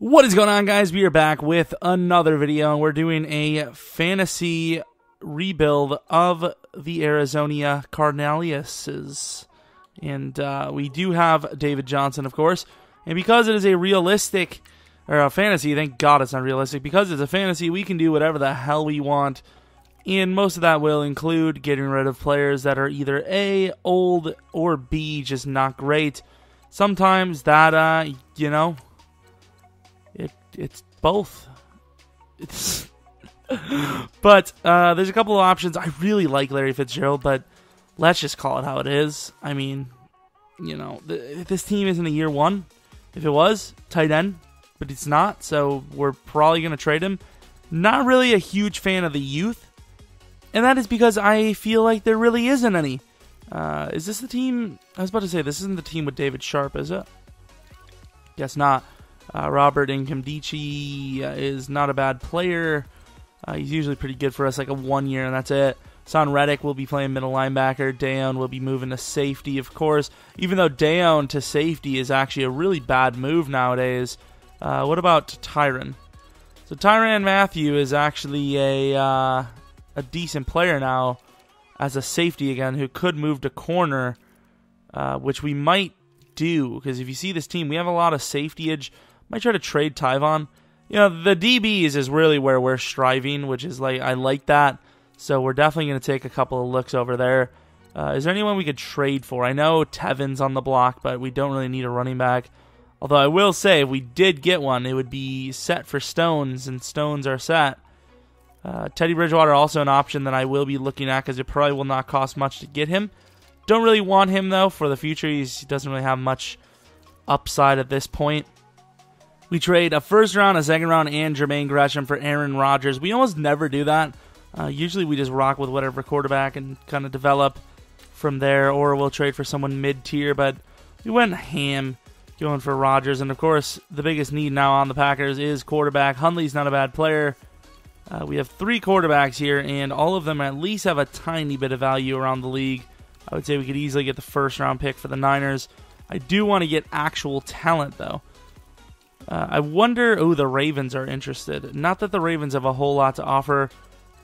What is going on, guys? We are back with another video, and we're doing a fantasy rebuild of the Arizona Cardinalsl. And we do have David Johnson, of course. And because it is a realistic, or a fantasy, thank God it's not realistic, because it's a fantasy, we can do whatever the hell we want. And most of that will include getting rid of players that are either A, old, or B, just not great. Sometimes that, you know, it's both. But there's a couple of options. I really like Larry Fitzgerald, but let's just call it how it is. I mean, you know, this team isn't a year one. If it was, tight end, but it's not, so we're probably going to trade him. Not really a huge fan of the youth, and that is because I feel like there really isn't any. Is this the team? I was about to say, this isn't the team with David Sharp, is it? Guess not. Robert Nkemdiche is not a bad player. He's usually pretty good for us, like a 1 year, and that's it. Son Reddick will be playing middle linebacker. Dayon will be moving to safety, of course. Even though Dayon to safety is actually a really bad move nowadays. What about Tyrann? So Tyrann Mathieu is actually a decent player now as a safety again, who could move to corner, which we might do, because if you see this team, we have a lot of safetyage. Might try to trade Tyvon. You know, the DBs is really where we're striving, which is like, I like that. So we're definitely going to take a couple of looks over there. Is there anyone we could trade for? I know Tevin's on the block, but we don't really need a running back. Although I will say, if we did get one, it would be set for Stones, and Stones are set. Teddy Bridgewater also an option that I will be looking at, because it probably will not cost much to get him. Don't really want him, though, for the future. He doesn't really have much upside at this point. We trade a first round, a second round, and Jermaine Gresham for Aaron Rodgers. We almost never do that. Usually we just rock with whatever quarterback and kind of develop from there, or we'll trade for someone mid-tier, but we went ham going for Rodgers. And, of course, the biggest need now on the Packers is quarterback. Hundley's not a bad player. We have 3 quarterbacks here, and all of them at least have a tiny bit of value around the league. I would say we could easily get the first-round pick for the Niners. I do want to get actual talent, though. I wonder... Oh, the Ravens are interested. Not that the Ravens have a whole lot to offer.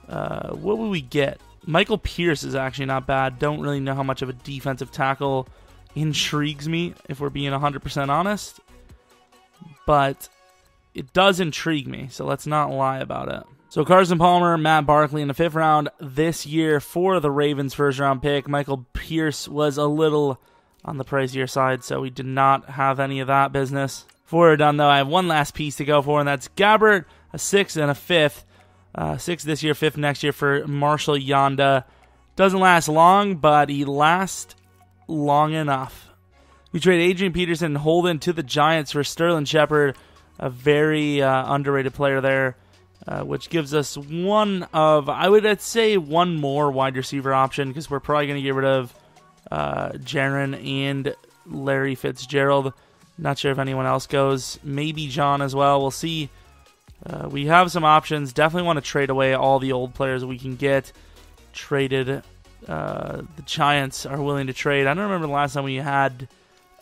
What would we get? Michael Pierce is actually not bad. Don't really know how much of a defensive tackle intrigues me, if we're being 100% honest. But it does intrigue me, so let's not lie about it. So Carson Palmer, Matt Barkley in the 5th round this year for the Ravens' first-round pick. Michael Pierce was a little on the pricier side, so we did not have any of that business. Before we're done, though, I have one last piece to go for, and that's Gabbert, a 6th and a 5th. 6th this year, 5th next year for Marshall Yanda. Doesn't last long, but he lasts long enough. We trade Adrian Peterson and Holden to the Giants for Sterling Shepard, a very underrated player there, which gives us one of, I would say, one more wide receiver option, because we're probably going to get rid of Jaron and Larry Fitzgerald. Not sure if anyone else goes. Maybe John as well. We'll see. We have some options. Definitely want to trade away all the old players we can get traded. The Giants are willing to trade. I don't remember the last time we had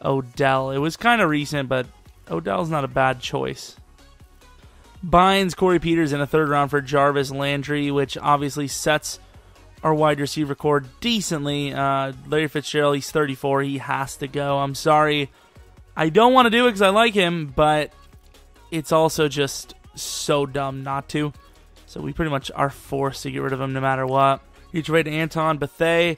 Odell. It was kind of recent, but Odell's not a bad choice. Binds Corey Peters in a 3rd round for Jarvis Landry, which obviously sets our wide receiver core decently. Larry Fitzgerald, he's 34. He has to go. I'm sorry. I don't want to do it because I like him, but it's also just so dumb not to. So we pretty much are forced to get rid of him no matter what. You trade Anton Bethea,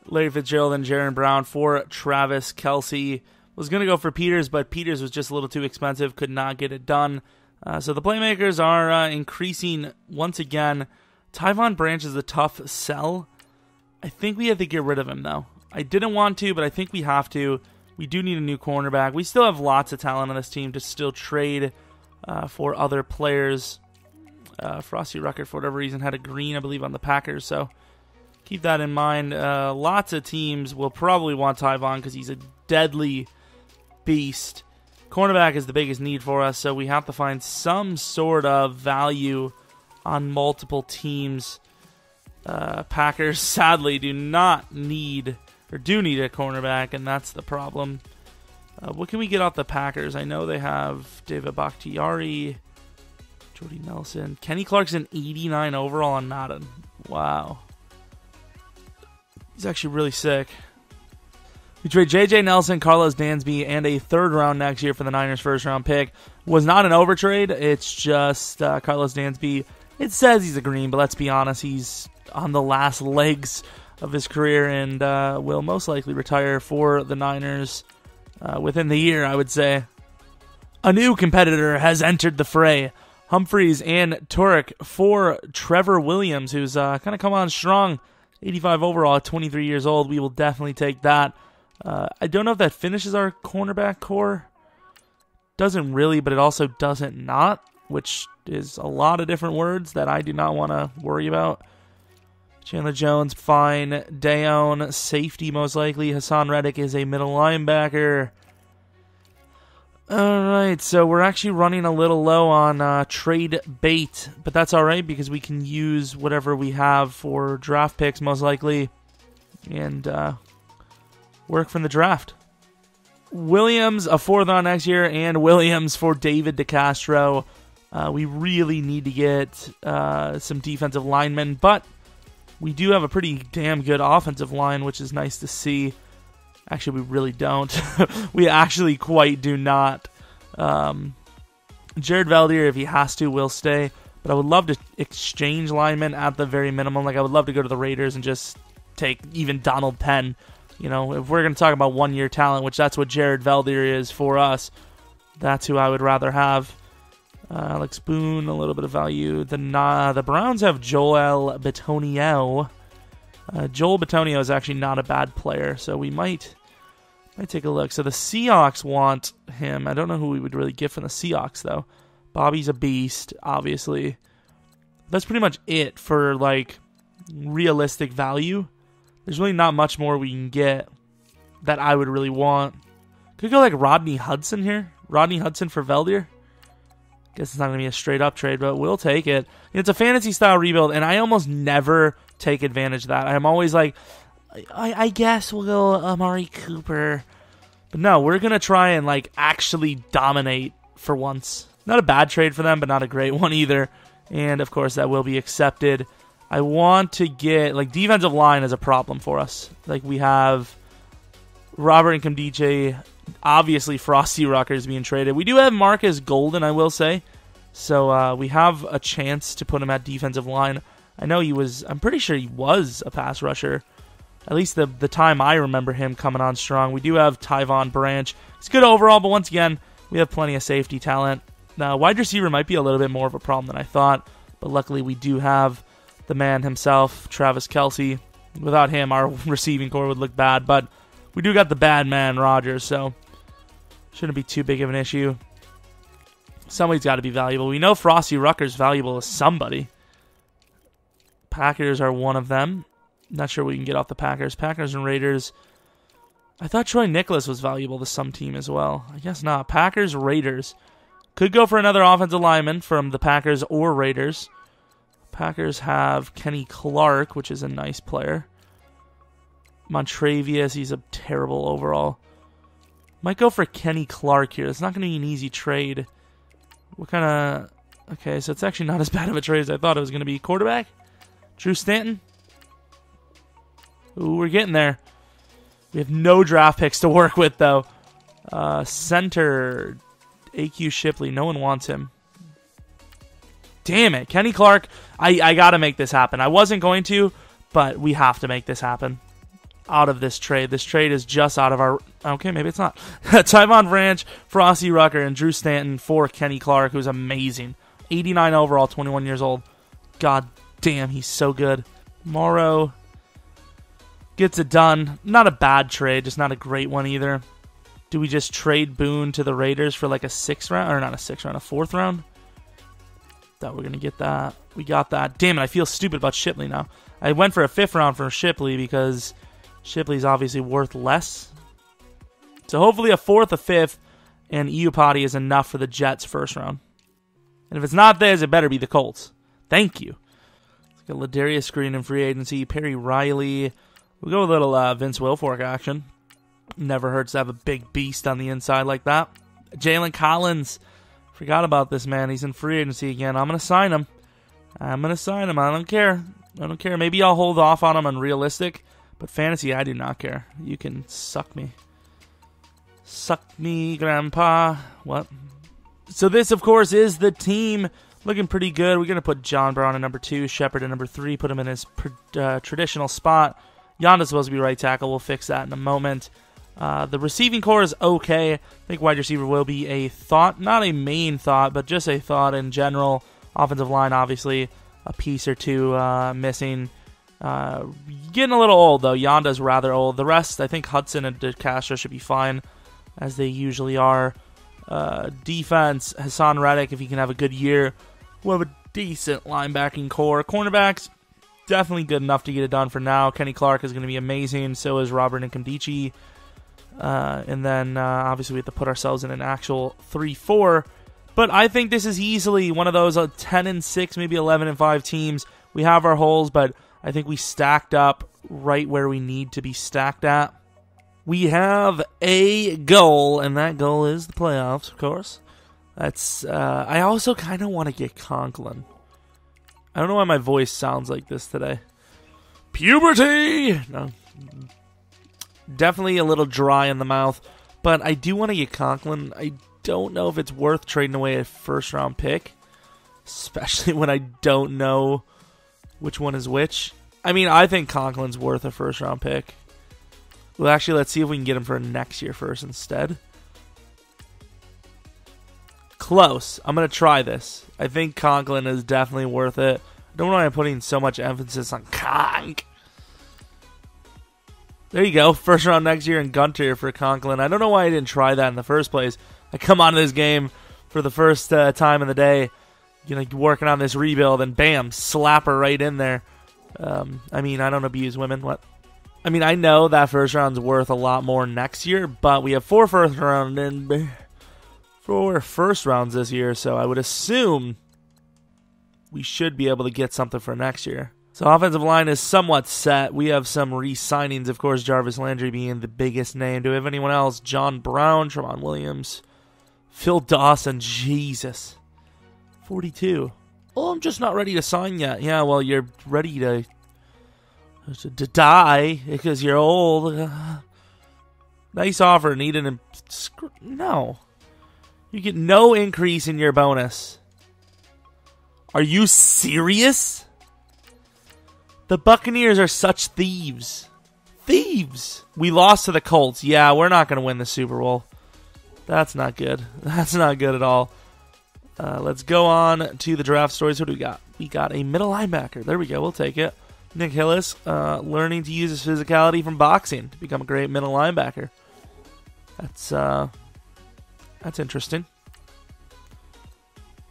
Larry Fitzgerald, and Jaron Brown for Travis Kelce. Was going to go for Peters, but Peters was just a little too expensive. Could not get it done. So the playmakers are increasing once again. Tyvon Branch is a tough sell. I think we have to get rid of him, though. I didn't want to, but I think we have to. We do need a new cornerback. We still have lots of talent on this team to still trade for other players. Frosty Rucker, for whatever reason, had a green, I believe, on the Packers, so keep that in mind. Lots of teams will probably want Tyvon because he's a deadly beast. Cornerback is the biggest need for us, so we have to find some sort of value on multiple teams. Packers, sadly, do need a cornerback, and that's the problem. What can we get off the Packers? I know they have David Bakhtiari, Jordy Nelson. Kenny Clark's an 89 overall on Madden. Wow. He's actually really sick. We trade J.J. Nelson, Carlos Dansby, and a third round next year for the Niners' first round pick. Was not an overtrade. It's just Carlos Dansby. It says he's a green, but let's be honest, he's on the last legs of his career and will most likely retire for the Niners within the year, I would say. A new competitor has entered the fray. Humphreys and Turek for Trevor Williams, who's kind of come on strong. 85 overall at 23 years old. We will definitely take that. I don't know if that finishes our cornerback core. Doesn't really, but it also doesn't not, which is a lot of different words that I do not want to worry about. Chandler Jones, fine. Dayon, safety most likely. Hassan Reddick is a middle linebacker. Alright, so we're actually running a little low on trade bait, but that's alright because we can use whatever we have for draft picks most likely and work from the draft. Williams, a 4th round next year, and Williams for David DeCastro. We really need to get some defensive linemen, but we do have a pretty damn good offensive line, which is nice to see. Actually, we really don't. We actually quite do not. Jared Valdir, if he has to, will stay. But I would love to exchange linemen at the very minimum. Like, I would love to go to the Raiders and just take even Donald Penn. You know, if we're going to talk about one-year talent, which that's what Jared Valdir is for us, that's who I would rather have. Alex Boone, a little bit of value. The Browns have Joel Bitonio. Joel Bitonio is actually not a bad player, so we might take a look. So the Seahawks want him. I don't know who we would really get from the Seahawks, though. Bobby's a beast, obviously. That's pretty much it for, like, realistic value. There's really not much more we can get that I would really want. Could go like Rodney Hudson here. Rodney Hudson for Valdir. Guess it's not going to be a straight-up trade, but we'll take it. It's a fantasy-style rebuild, and I almost never take advantage of that. I'm always like, I guess we'll go Amari Cooper. But no, we're going to try and like actually dominate for once. Not a bad trade for them, but not a great one either. And, of course, that will be accepted. I want to get, like, defensive line is a problem for us. Like, we have Robert Nkemdiche, obviously Frosty Ruckers being traded. We do have Marcus Golden, I will say. So we have a chance to put him at defensive line. I know I'm pretty sure he was a pass rusher. At least the time I remember him coming on strong. We do have Tyvon Branch. He's good overall, but once again, we have plenty of safety talent. Now, wide receiver might be a little bit more of a problem than I thought, but luckily we do have the man himself, Travis Kelce. Without him, our receiving core would look bad, but we do got the bad man, Rodgers, so shouldn't be too big of an issue. Somebody's got to be valuable. We know Frosty Rucker's valuable as somebody. Packers are one of them. Not sure what we can get off the Packers. Packers and Raiders. I thought Troy Nicholas was valuable to some team as well. I guess not. Packers, Raiders. Could go for another offensive lineman from the Packers or Raiders. Packers have Kenny Clark, which is a nice player. Montravius, he's a terrible overall. Might go for Kenny Clark here. It's not going to be an easy trade. What kind of... Okay, so it's actually not as bad of a trade as I thought it was going to be. Quarterback? Drew Stanton? Ooh, we're getting there. We have no draft picks to work with, though. Center, A.Q. Shipley. No one wants him. Damn it. Kenny Clark, I got to make this happen. I wasn't going to, but we have to make this happen. Out of this trade. This trade is just out of our... Okay, maybe it's not. Tyvon Branch, Frosty Rucker, and Drew Stanton for Kenny Clark, who's amazing. 89 overall, 21 years old. God damn, he's so good. Morrow gets it done. Not a bad trade, just not a great one either. Do we just trade Boone to the Raiders for like a 6th round? Or not a 6th round, a 4th round? Thought we were going to get that. We got that. Damn it, I feel stupid about Shipley now. I went for a 5th round for Shipley because Shipley's obviously worth less. So hopefully a 4th, a 5th, and Iupati is enough for the Jets' 1st round. And if it's not theirs, it better be the Colts. Thank you. Let's get Ladarius Green in free agency. Perry Riley. We'll go with a little Vince Wilfork action. Never hurts to have a big beast on the inside like that. Jalen Collins. Forgot about this, man. He's in free agency again. I'm going to sign him. I don't care. Maybe I'll hold off on him on realistic, but fantasy, I do not care. You can suck me. Suck me, Grandpa. What? So this, of course, is the team looking pretty good. We're going to put John Brown at number 2, Shepard at number 3, put him in his traditional spot. Yonda's supposed to be right tackle. We'll fix that in a moment. The receiving core is okay. I think wide receiver will be a thought. Not a main thought, but just a thought in general. Offensive line, obviously, a piece or two missing. Getting a little old, though. Yonda's rather old. The rest, I think Hudson and DeCastro should be fine, as they usually are. Defense, Hassan Reddick, if he can have a good year, we'll have a decent linebacking core. Cornerbacks, definitely good enough to get it done for now. Kenny Clark is going to be amazing. So is Robert Nkemdiche. And then, obviously, we have to put ourselves in an actual 3-4. But I think this is easily one of those 10-6, maybe 11-5 teams. We have our holes, but I think we stacked up right where we need to be stacked at. We have a goal, and that goal is the playoffs, of course. That's. I also kind of want to get Conklin. I don't know why my voice sounds like this today. Puberty! No. Definitely a little dry in the mouth, but I do want to get Conklin. I don't know if it's worth trading away a first-round pick, especially when I don't know which one is which. I mean, I think Conklin's worth a first-round pick. Well, actually, let's see if we can get him for next year first instead. Close. I'm going to try this. I think Conklin is definitely worth it. I don't know why I'm putting so much emphasis on Conk. There you go. First round next year and Gunter for Conklin. I don't know why I didn't try that in the first place. I come onto this game for the first time in the day, working on this rebuild, and bam, slap her right in there. I mean, I don't abuse women. What? I mean, I know that first round's worth a lot more next year, but we have 4 first rounds this year, so I would assume we should be able to get something for next year. So offensive line is somewhat set. We have some re-signings, of course, Jarvis Landry being the biggest name. Do we have anyone else? John Brown, Tremont Williams, Phil Dawson, Jesus. 42. Oh, I'm just not ready to sign yet. Yeah, well, you're ready to die because you're old. Nice offer. No. You get no increase in your bonus. Are you serious? The Buccaneers are such thieves. Thieves. We lost to the Colts. Yeah, we're not going to win the Super Bowl. That's not good. That's not good at all. Let's go on to the draft stories. What do we got? We got a middle linebacker. There we go. We'll take it. Nick Hillis, learning to use his physicality from boxing to become a great middle linebacker. That's interesting.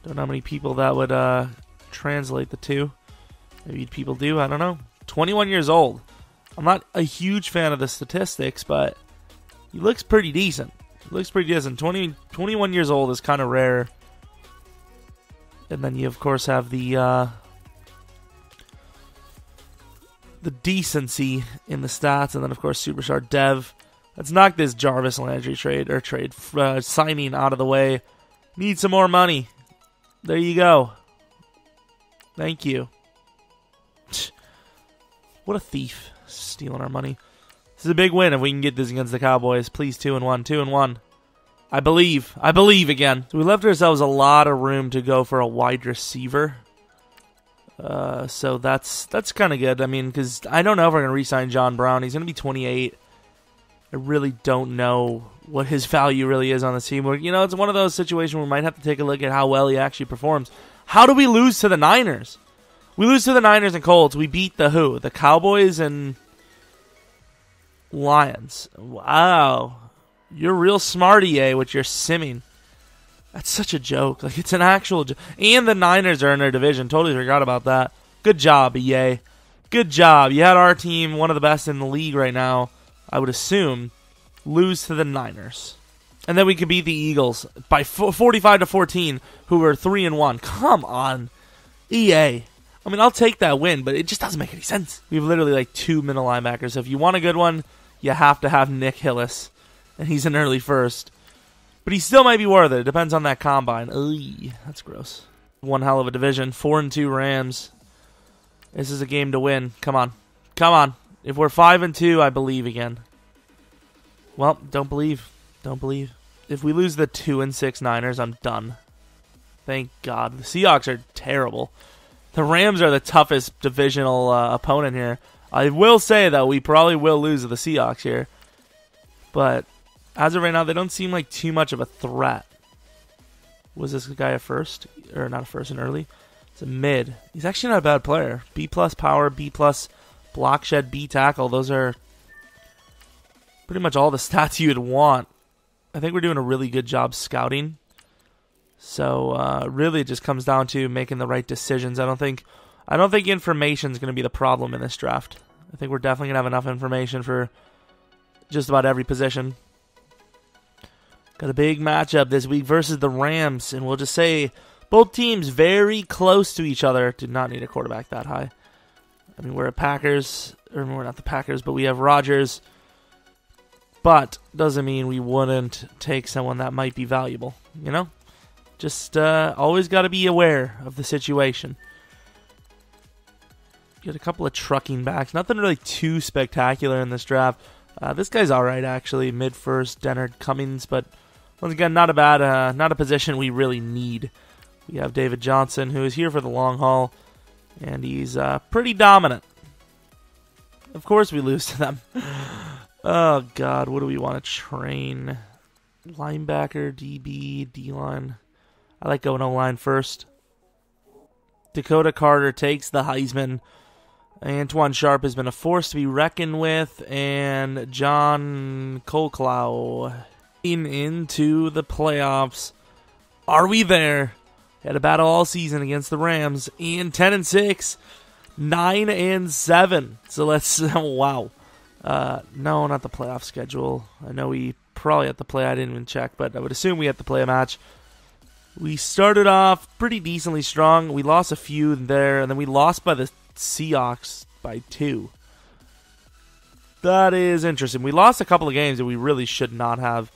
Don't know how many people that would translate the two. Maybe people do. I don't know. 21 years old. I'm not a huge fan of the statistics, but he looks pretty decent. 21 years old is kind of rare. And then you, of course, have the decency in the stats. And then, of course, Superstar Dev. Let's knock this Jarvis Landry signing out of the way. Need some more money. There you go. Thank you. What a thief. Stealing our money. This is a big win if we can get this against the Cowboys. Please, 2-1. 2-1. I believe again. So we left ourselves a lot of room to go for a wide receiver. So that's kind of good. I mean, because I don't know if we're going to re-sign John Brown. He's going to be 28. I really don't know what his value really is on the team. It's one of those situations where we might have to take a look at how well he actually performs. How do we lose to the Niners? We lose to the Niners and Colts. We beat the who? The Cowboys and Lions. Wow. You're real smart, EA, with your simming. That's such a joke. Like, it's an actual joke. And the Niners are in their division. Totally forgot about that. Good job, EA. Good job. You had our team, one of the best in the league right now, I would assume, lose to the Niners. And then we could beat the Eagles by 45-14, who were 3-1. Come on, EA. I mean, I'll take that win, but it just doesn't make any sense. We have literally like 2 middle linebackers. So if you want a good one, you have to have Nick Hillis, and he's an early first. But he still might be worth it. It depends on that combine. Ugh, that's gross. One hell of a division. 4-2 Rams. This is a game to win. Come on. Come on. If we're 5-2, I believe again. Well, don't believe. Don't believe. If we lose the 2-6 Niners, I'm done. Thank God. The Seahawks are terrible. The Rams are the toughest divisional opponent here. I will say, though, we probably will lose to the Seahawks here. But as of right now, they don't seem like too much of a threat. Was this guy a first? Or not a first, an early? It's a mid. He's actually not a bad player. B+ power, B+ block shed, B tackle. Those are pretty much all the stats you'd want. I think we're doing a really good job scouting. So really it just comes down to making the right decisions. I don't think information is going to be the problem in this draft. I think we're definitely going to have enough information for just about every position. Got a big matchup this week versus the Rams, and we'll just say both teams very close to each other. Did not need a quarterback that high. I mean, we're at Packers, or we're not the Packers, but we have Rodgers. But doesn't mean we wouldn't take someone that might be valuable, you know? Just always got to be aware of the situation. Get a couple of trucking backs. Nothing really too spectacular in this draft. This guy's all right, actually. Mid-first, Dennard Cummings, but once again, not a position we really need. We have David Johnson, who is here for the long haul, and he's pretty dominant. Of course we lose to them. Oh, God, what do we want to train? Linebacker, DB, D-line. I like going O-line first. Dakota Carter takes the Heisman. Antoine Sharp has been a force to be reckoned with. And John Colclough into the playoffs. Are we there? Had a battle all season against the Rams. And 10-6. 9-7. So let's... wow. No, not the playoff schedule. I know we probably have to play. I didn't even check, but I would assume we have to play a match. We started off pretty decently strong. We lost a few there, and then we lost by the Seahawks by 2. That is interesting. We lost a couple of games that we really should not have.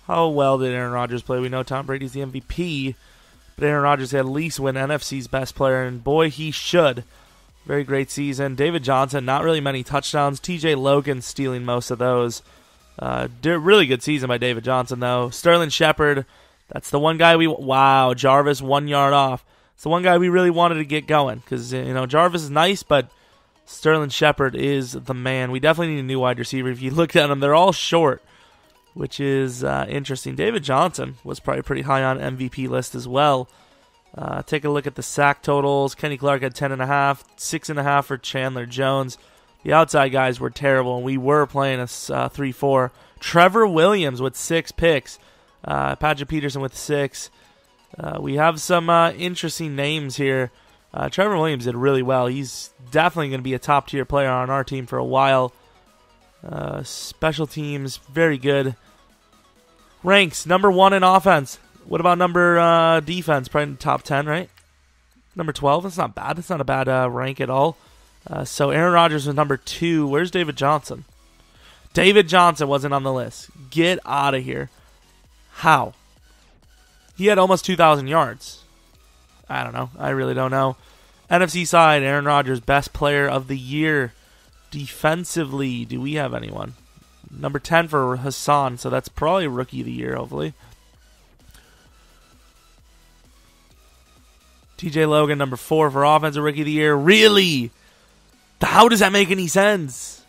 How well did Aaron Rodgers play? We know Tom Brady's the MVP, but Aaron Rodgers at least win NFC's best player, and boy, he should. Very great season. David Johnson, not really many touchdowns. TJ Logan stealing most of those. Really good season by David Johnson, though. Sterling Shepard, that's the one guy we... Wow, Jarvis 1 yard off. It's the one guy we really wanted to get going. Because, you know, Jarvis is nice, but Sterling Shepard is the man. We definitely need a new wide receiver. If you look at them, they're all short, which is interesting. David Johnson was probably pretty high on MVP list as well. Take a look at the sack totals. Kenny Clark had 10.5, 6.5 for Chandler Jones. The outside guys were terrible, and we were playing a 3-4. Trevor Williams with 6 picks. Patrick Peterson with 6. We have some interesting names here. Trevor Williams did really well. He's definitely going to be a top-tier player on our team for a while. Special teams, very good. Ranks, number 1 in offense. What about number defense? Probably top 10, right? Number 12. That's not bad. That's not a bad rank at all. So Aaron Rodgers was number 2. Where's David Johnson? David Johnson wasn't on the list. Get out of here. How? He had almost 2,000 yards. I don't know. I really don't know. NFC side, Aaron Rodgers, best player of the year. Defensively, do we have anyone? Number 10 for Hassan, so that's probably rookie of the year, hopefully. TJ Logan, number 4 for offensive rookie of the year. Really? How does that make any sense?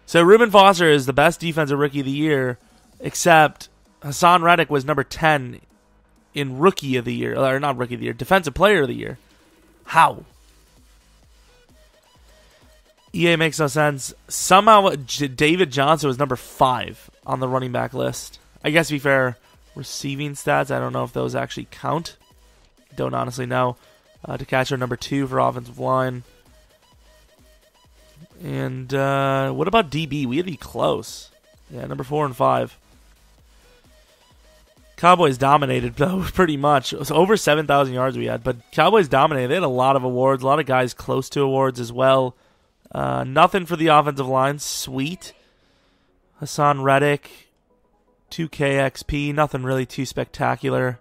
So Reuben Foster is the best defensive rookie of the year, except Hassan Reddick was number 10 in rookie of the year. Or not rookie of the year, defensive player of the year. How? EA makes no sense. Somehow David Johnson was number 5 on the running back list. I guess to be fair, receiving stats, I don't know if those actually count. Don't honestly know. DeCastro number 2 for offensive line. And what about DB? We had to be close. Yeah, number 4 and 5. Cowboys dominated, though, pretty much. It was over 7,000 yards we had, but Cowboys dominated. They had a lot of awards, a lot of guys close to awards as well. Nothing for the offensive line. Sweet. Hassan Reddick, 2K XP. Nothing really too spectacular.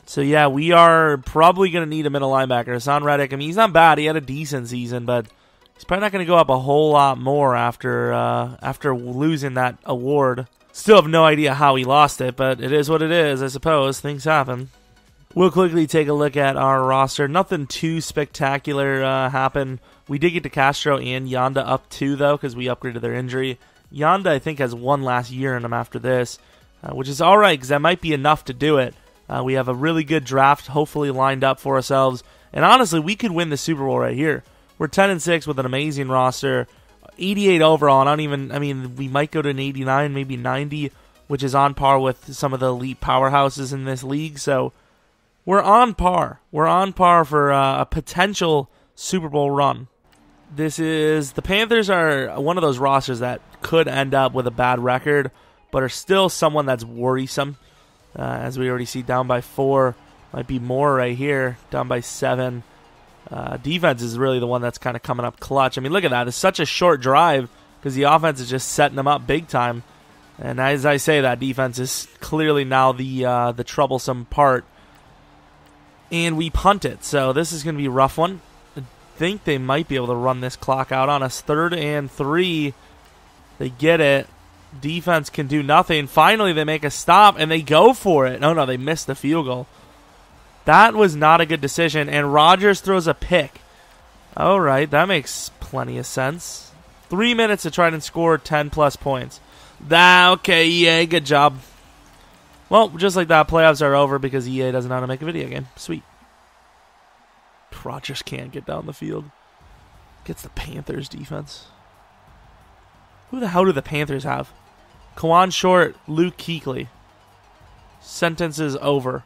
So, yeah, we are probably going to need a middle linebacker. Hassan Reddick, I mean, he's not bad. He had a decent season, but he's probably not going to go up a whole lot more after losing that award. Still have no idea how he lost it, but it is what it is, I suppose. Things happen. We'll quickly take a look at our roster. Nothing too spectacular happened. We did get to Castro and Yanda up too, though, because we upgraded their injury. Yanda, I think, has one last year in him after this, which is all right, because that might be enough to do it. We have a really good draft, hopefully lined up for ourselves. And honestly, we could win the Super Bowl right here. We're 10-6 with an amazing roster. 88 overall. We might go to an 89, maybe 90, which is on par with some of the elite powerhouses in this league. So we're on par. We're on par for a potential Super Bowl run. The Panthers are one of those rosters that could end up with a bad record, but are still someone that's worrisome. As we already see, down by 4. Might be more right here. Down by 7. Defense is really the one that's kind of coming up clutch. I mean, look at that. It's such a short drive because the offense is just setting them up big time. And as I say, that defense is clearly now the troublesome part. And we punt it. So this is going to be a rough one. I think they might be able to run this clock out on us. 3rd and 3. They get it. Defense can do nothing. Finally, they make a stop, and they go for it. No, they missed the field goal. That was not a good decision, and Rodgers throws a pick. All right, that makes plenty of sense. 3 minutes to try and score 10-plus points. Okay, EA, good job. Well, just like that, playoffs are over because EA doesn't know how to make a video game. Sweet. Rodgers can't get down the field. Gets the Panthers defense. Who the hell do the Panthers have? Kawan Short, Luke Kuechly. Sentence is over.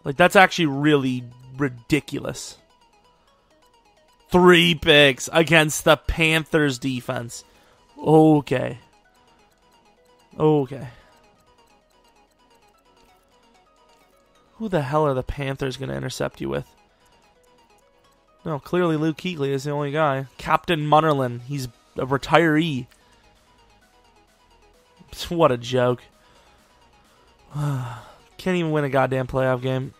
Like, that's actually really ridiculous. 3 picks against the Panthers defense. Okay. Who the hell are the Panthers going to intercept you with? No, clearly Luke Kuechly is the only guy. Captain Munnerlyn. He's a retiree. What a joke. Can't even win a goddamn playoff game.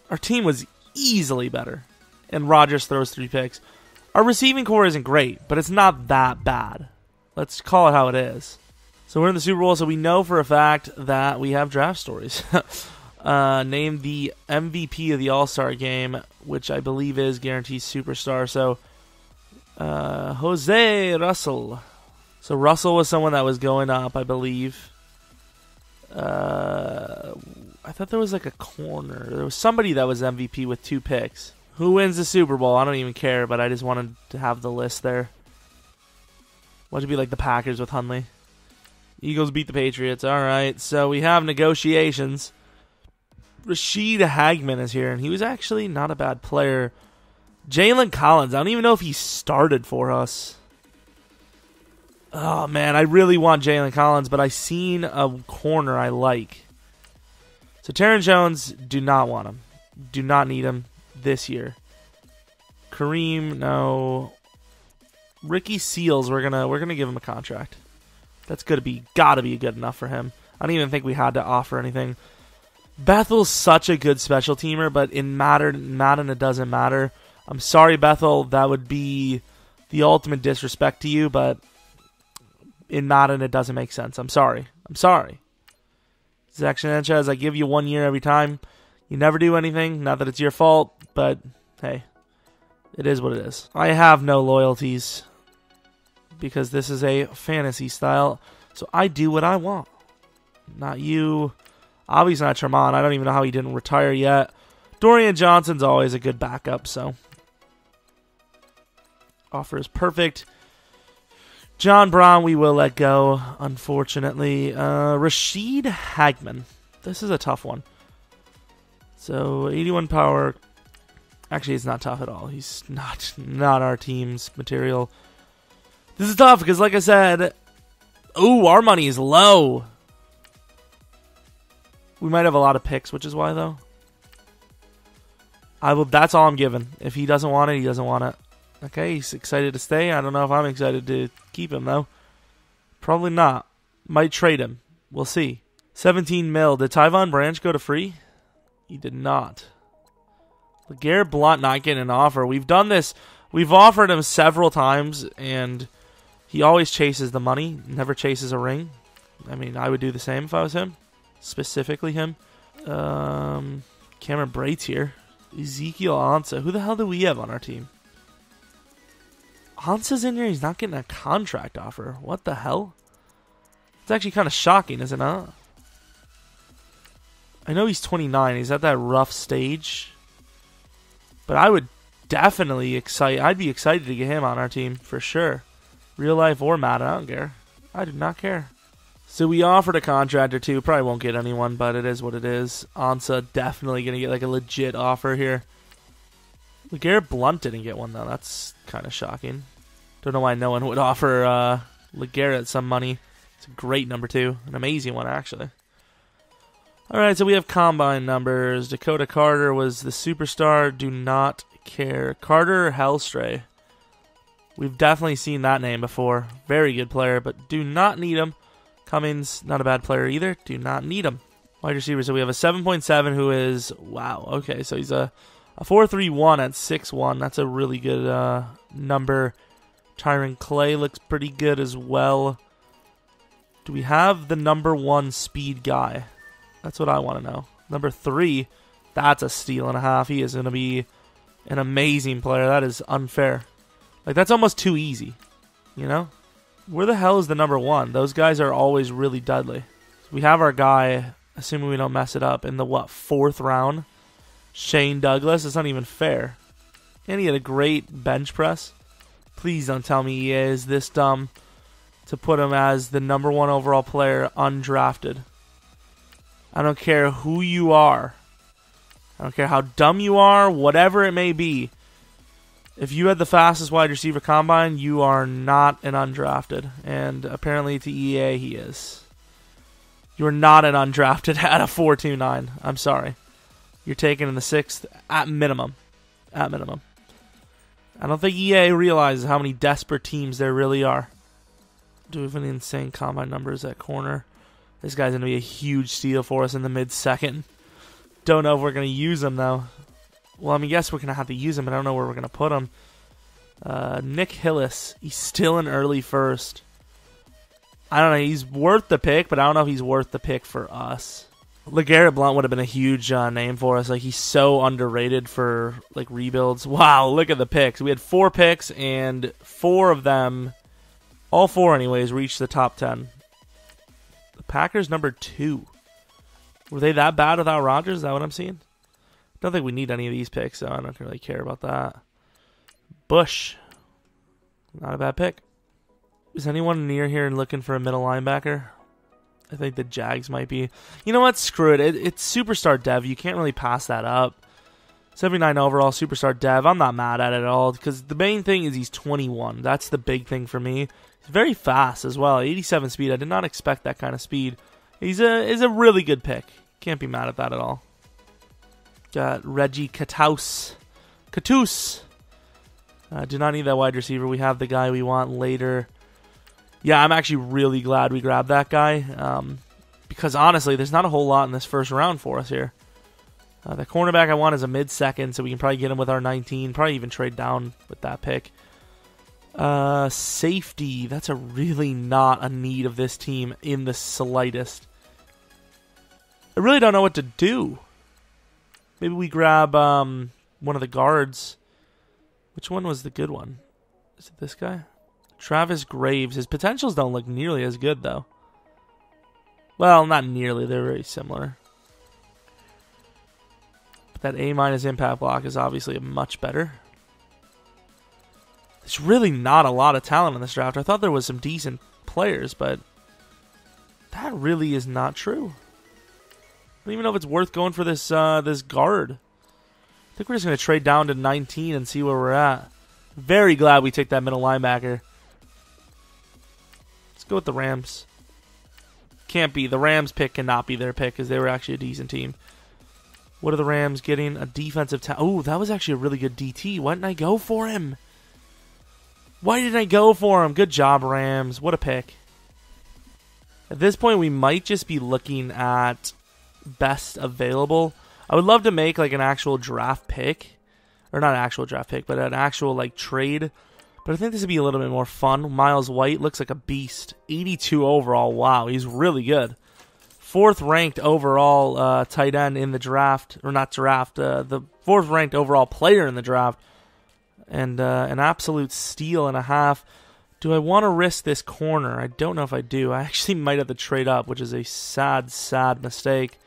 Our team was easily better. And Rodgers throws 3 picks. Our receiving core isn't great, but it's not that bad. Let's call it how it is. So we're in the Super Bowl, so we know for a fact that we have draft stories. Named the MVP of the All-Star game, which I believe is guaranteed superstar. So, Jose Russell. So Russell was someone that was going up, I believe. I thought there was like a corner. There was somebody that was MVP with 2 picks. Who wins the Super Bowl? I don't even care, but I just wanted to have the list there. What would be like the Packers with Hundley? Eagles beat the Patriots. All right, so we have negotiations. Rashid Hagman is here, and he was actually not a bad player. Jalen Collins, I don't even know if he started for us. Oh, man, I really want Jalen Collins, but I seen a corner I like. So Taron Jones, do not want him. Do not need him this year. Kareem, no. Ricky Seals, we're gonna give him a contract. That's gotta be good enough for him. I don't even think we had to offer anything. Bethel's such a good special teamer, but in Madden it doesn't matter. I'm sorry, Bethel, that would be the ultimate disrespect to you, but in Madden it doesn't make sense. I'm sorry. Zach Sanchez, I give you 1 year every time. You never do anything. Not that it's your fault, but hey, it is what it is. I have no loyalties because this is a fantasy style, so I do what I want. Not you. Obviously not Tremont. I don't even know how he didn't retire yet. Dorian Johnson's always a good backup, so offer is perfect. John Brown, we will let go, unfortunately. Rashid Hagman. This is a tough one. So, 81 power. Actually, it's not tough at all. He's not our team's material. This is tough because, like I said, our money is low. We might have a lot of picks, which is why, though. I will. That's all I'm giving. If he doesn't want it, he doesn't want it. Okay, he's excited to stay. I don't know if I'm excited to keep him, though. Probably not. Might trade him. We'll see. 17 mil. Did Tyvon Branch go to free? He did not. LeGarrette Blount not getting an offer. We've done this. We've offered him several times, and he always chases the money, never chases a ring. I mean, I would do the same if I was him. Specifically him. Cameron Brate's here. Ezekiel Ansah. Who the hell do we have on our team? Ansah's in here. He's not getting a contract offer. What the hell? It's actually kind of shocking, is it not? I know he's 29. He's at that rough stage. But I would definitely I'd be excited to get him on our team for sure. Real life or Madden, I don't care. I do not care. So we offered a contract or two. Probably won't get anyone, but it is what it is. Ansah definitely going to get like a legit offer here. LeGarrette Blount didn't get one, though. That's kind of shocking. Don't know why no one would offer LeGarrette some money. It's a great number 2. An amazing one, actually. Alright, so we have combine numbers. Dakota Carter was the superstar. Do not care. Carter Hellstray. We've definitely seen that name before. Very good player, but do not need him. Cummings, not a bad player either. Do not need him. Wide receiver, so we have a 7.7 who is, wow, okay, so he's a 4.31 at 6'1". That's a really good number. Tyron Clay looks pretty good as well. Do we have the number 1 speed guy? That's what I want to know. Number 3, that's a steal and a half. He is going to be an amazing player. That is unfair. Like, that's almost too easy, you know? Where the hell is the number 1? Those guys are always really deadly. We have our guy, assuming we don't mess it up, in the, 4th round? Shane Douglas. It's not even fair. And he had a great bench press. Please don't tell me he is this dumb to put him as the number 1 overall player undrafted. I don't care who you are. I don't care how dumb you are, whatever it may be. If you had the fastest wide receiver combine, you are not an undrafted. And apparently to EA, he is. You are not an undrafted at a 4.29. I'm sorry. You're taken in the 6th at minimum. At minimum. I don't think EA realizes how many desperate teams there really are. Do we have any insane combine numbers at corner? This guy's going to be a huge steal for us in the mid-second. Don't know if we're going to use him, though. Well, I mean, yes, we're going to have to use him, but I don't know where we're going to put him. Nick Hillis. He's still an early first. I don't know. He's worth the pick, but I don't know if he's worth the pick for us. LeGarrette Blount would have been a huge name for us. Like, he's so underrated for, like, rebuilds. Wow, look at the picks. We had 4 picks, and 4 of them, all 4 anyways, reached the top 10. The Packers, number 2. Were they that bad without Rodgers? Is that what I'm seeing? Don't think we need any of these picks, so I don't really care about that. Bush. Not a bad pick. Is anyone near here and looking for a middle linebacker? I think the Jags might be. You know what? Screw it. It's superstar dev. You can't really pass that up. 79 overall, superstar dev. I'm not mad at it at all because the main thing is he's 21. That's the big thing for me. He's very fast as well. 87 speed. I did not expect that kind of speed. He's a really good pick. Can't be mad at that at all. Got Reggie Katouse. Do not need that wide receiver. We have the guy we want later. Yeah, I'm actually really glad we grabbed that guy. Because honestly, there's not a whole lot in this first round for us here. The cornerback I want is a mid-second, so we can probably get him with our 19. Probably even trade down with that pick. Safety. That's a really not a need of this team in the slightest. I really don't know what to do. Maybe we grab one of the guards. Which one was the good one? Is it this guy? Travis Graves. His potentials don't look nearly as good, though. Well, not nearly. They're very similar. But that A- impact block is obviously much better. There's really not a lot of talent in this draft. I thought there was some decent players, but that really is not true. I don't even know if it's worth going for this this guard. I think we're just going to trade down to 19 and see where we're at. Very glad we took that middle linebacker. Let's go with the Rams. Can't be. The Rams pick cannot be their pick because they were actually a decent team. What are the Rams getting? A defensive oh, that was actually a really good DT. Why didn't I go for him? Why didn't I go for him? Good job, Rams. What a pick. At this point, we might just be looking at best available. I would love to make like an actual draft pick. Or not an actual draft pick, but an actual like trade. But I think this would be a little bit more fun. Miles White looks like a beast. 82 overall. Wow, he's really good. 4th ranked overall tight end in the draft. Or not draft. The 4th ranked overall player in the draft. And an absolute steal and a half. Do I want to risk this corner? I don't know if I do. I actually might have to trade up, which is a sad, sad mistake.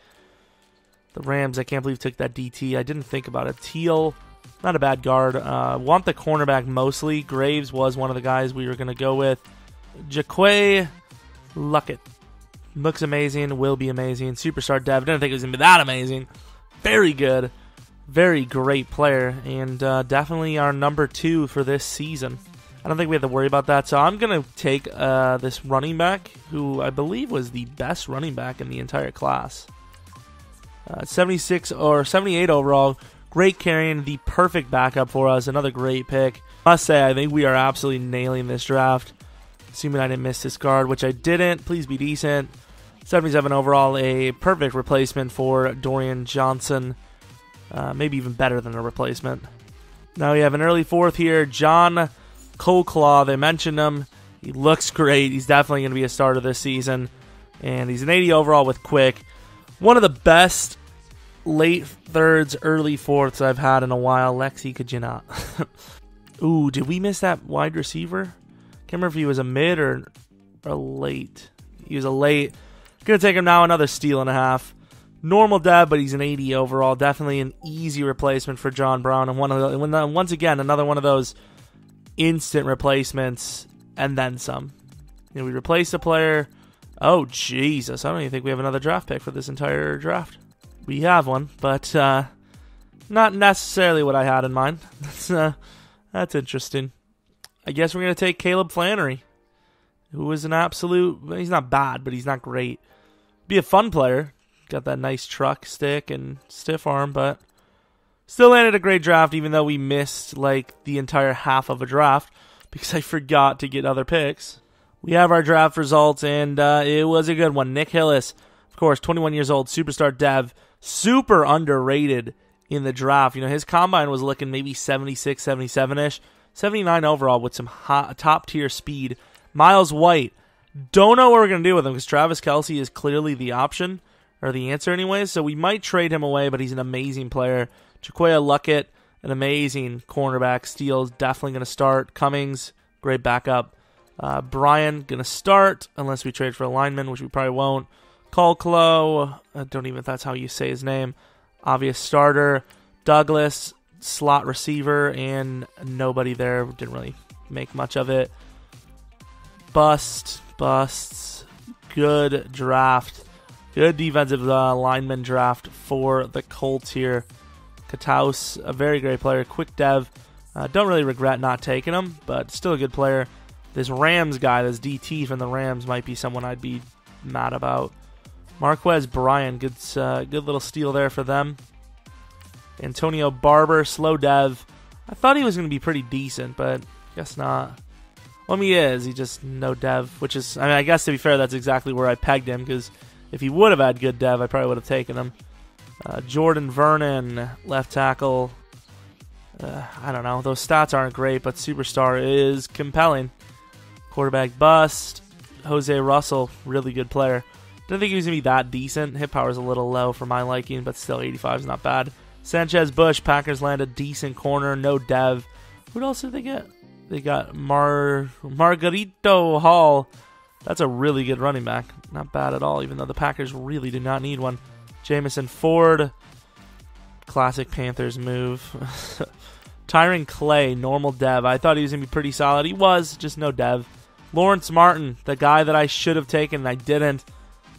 The Rams, I can't believe took that DT. I didn't think about it. Teal, not a bad guard. Want the cornerback mostly. Graves was one of the guys we were going to go with. Jaquay Luckett. Looks amazing. Will be amazing. Superstar Dev. Didn't think it was going to be that amazing. Very good. Very great player. And definitely our number 2 for this season. I don't think we have to worry about that. So I'm going to take this running back, who I believe was the best running back in the entire class. 76 or 78 overall. Great carrying, the perfect backup for us. Another great pick. Must say, I think we are absolutely nailing this draft. Assuming I didn't miss this guard, which I didn't. Please be decent. 77 overall, a perfect replacement for Dorian Johnson. Maybe even better than a replacement. Now we have an early 4th here. John Colclaw, they mentioned him. He looks great. He's definitely going to be a starter this season. And he's an 80 overall with quick. One of the best late 3rds, early 4ths I've had in a while. Lexi, could you not? Ooh, did we miss that wide receiver? Can't remember if he was a mid or a late. He was a late. Gonna take him now, another steal and a half. Normal dev, but he's an 80 overall. Definitely an easy replacement for John Brown. And once again, another one of those instant replacements and then some. We replaced a player. Oh, Jesus. I don't even think we have another draft pick for this entire draft. We have one, but not necessarily what I had in mind. That's interesting. I guess we're going to take Caleb Flannery, who is an absolute... He's not bad, but he's not great. Be a fun player. Got that nice truck stick and stiff arm, but still landed a great draft, even though we missed like the entire half of a draft because I forgot to get other picks. We have our draft results, and it was a good one. Nick Hillis, of course, 21 years old, superstar dev, super underrated in the draft. You know, his combine was looking maybe 76, 77-ish, 79 overall with some top-tier speed. Miles White, don't know what we're going to do with him because Travis Kelce is clearly the option, or the answer anyways, so we might trade him away, but he's an amazing player. Jaquay Luckett, an amazing cornerback. Steele's definitely going to start. Cummings, great backup. Brian, going to start, unless we trade for a lineman, which we probably won't. Colclough, I don't even if that's how you say his name. Obvious starter. Douglas, slot receiver, and nobody there. Didn't really make much of it. Busts. Good draft. Good defensive lineman draft for the Colts here. Kataus, a very great player. Quick dev. Don't really regret not taking him, but still a good player. This Rams guy, this DT from the Rams, might be someone I'd be mad about. Marquez Bryan, good little steal there for them. Antonio Barber, slow dev. I thought he was going to be pretty decent, but guess not. Well, he is. He just no dev, which is, I mean, I guess to be fair, that's exactly where I pegged him, because if he would have had good dev, I probably would have taken him. Jordan Vernon, left tackle. I don't know. Those stats aren't great, but superstar is compelling. Quarterback bust. Jose Russell, really good player. Didn't think he was going to be that decent. Hit power is a little low for my liking, but still 85 is not bad. Sanchez Bush, Packers land a decent corner. No dev. What else did they get? They got Margarito Hall. That's a really good running back. Not bad at all, even though the Packers really do not need one. Jamison Ford. Classic Panthers move. Tyron Clay, normal dev. I thought he was going to be pretty solid. He was, just no dev. Lawrence Martin, the guy that I should have taken and I didn't.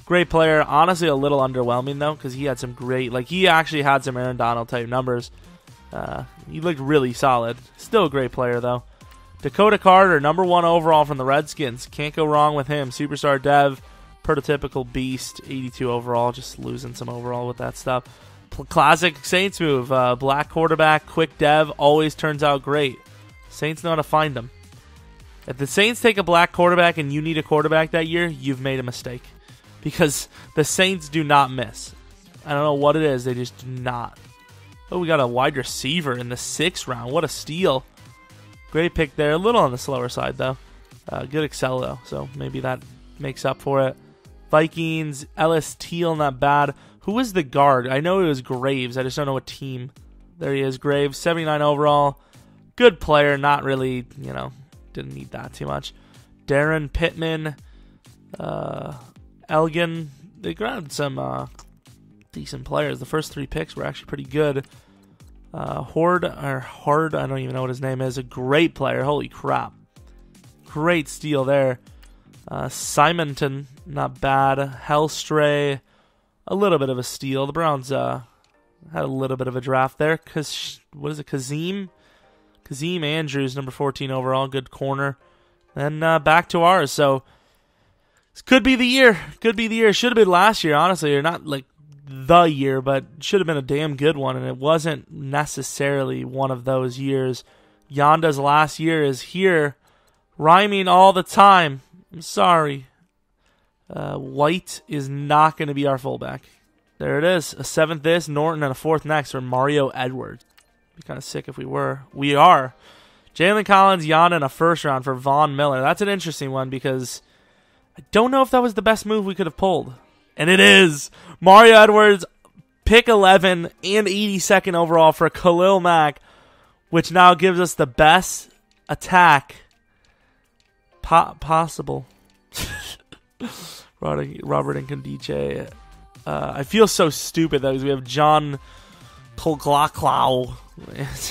Great player. Honestly, a little underwhelming, though, because he had some great... Like, he actually had some Aaron Donald-type numbers. He looked really solid. Still a great player, though. Dakota Carter, number 1 overall from the Redskins. Can't go wrong with him. Superstar dev, prototypical beast, 82 overall. Just losing some overall with that stuff. Classic Saints move. Black quarterback, quick dev, always turns out great. Saints know how to find them. If the Saints take a black quarterback and you need a quarterback that year, you've made a mistake. Because the Saints do not miss. I don't know what it is. They just do not. Oh, we got a wide receiver in the 6th round. What a steal. Great pick there. A little on the slower side, though. Good Excel, though. So maybe that makes up for it. Vikings, Ellis Teal, not bad. Who was the guard? I know it was Graves. I just don't know what team. There he is, Graves. 79 overall. Good player. Not really, didn't need that too much. Darren Pittman. Elgin. They grabbed some decent players. The first 3 picks were actually pretty good. Hard, I don't even know what his name is. A great player. Holy crap. Great steal there. Simonton, not bad. Hellstray, a little bit of a steal. The Browns had a little bit of a draft there. What is it, Kazim? Kazim Andrews, number 14 overall. Good corner. Then back to ours. So this could be the year. Could be the year. Should have been last year, honestly. Or not like the year, but should have been a damn good one. And it wasn't necessarily one of those years. Yonda's last year is here. Rhyming all the time. I'm sorry. White is not going to be our fullback. There it is. A 7th this, Norton, and a 4th next for Mario Edwards. Be kind of sick if we were. We are. Jalen Collins, Yonda, and a 1st round for Von Miller. That's an interesting one because I don't know if that was the best move we could have pulled. And it is. Mario Edwards, pick 11 and 82nd overall for Khalil Mack, which now gives us the best attack possible. Robert Nkandiche. I feel so stupid though because we have John Colglaclau